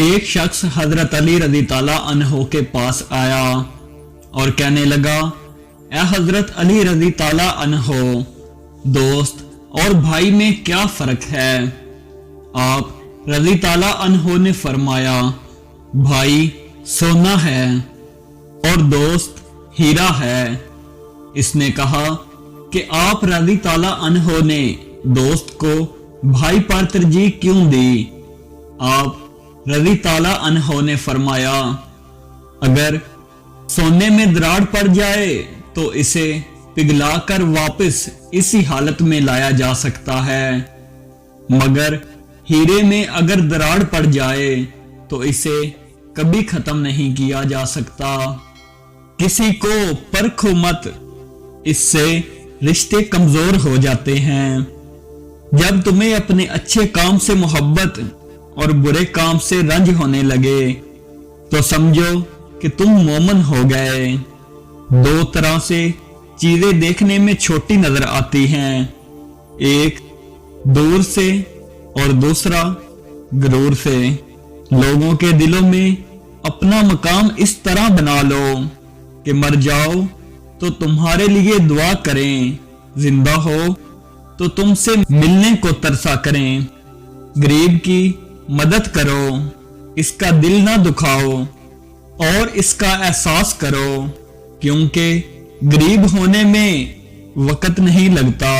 ایک شخص حضرت علی رضی تعالیٰ عنہ کے پاس آیا اور کہنے لگا، اے حضرت علی رضی تعالیٰ عنہ، دوست اور بھائی میں کیا فرق ہے؟ آپ رضی تعالیٰ عنہ نے فرمایا، بھائی سونا ہے اور دوست ہیرا ہے۔ اس نے کہا کہ آپ رضی تعالیٰ عنہ نے دوست کو بھائی پر ترجیح کیوں دی؟ آپ رضی تعالیٰ عنہ نے فرمایا، اگر سونے میں دراڑ پڑ جائے تو اسے پگھلا کر واپس اسی حالت میں لایا جا سکتا ہے، مگر ہیرے میں اگر دراڑ پڑ جائے تو اسے کبھی ختم نہیں کیا جا سکتا۔ کسی کو پرکھو مت، اس سے رشتے کمزور ہو جاتے ہیں۔ جب تمہیں اپنے اچھے کام سے محبت اور برے کام سے رنج ہونے لگے تو سمجھو کہ تم مومن ہو گئے۔ دو طرح سے چیزیں دیکھنے میں چھوٹی نظر آتی ہیں، ایک دور سے اور دوسرا غرور سے۔ لوگوں کے دلوں میں اپنا مقام اس طرح بنا لو کہ مر جاؤ تو تمہارے لیے دعا کریں، زندہ ہو تو تم سے ملنے کو ترسا کریں۔ غریب کی مدد کرو، اس کا دل نہ دکھاؤ اور اس کا احساس کرو، کیونکہ غریب ہونے میں وقت نہیں لگتا۔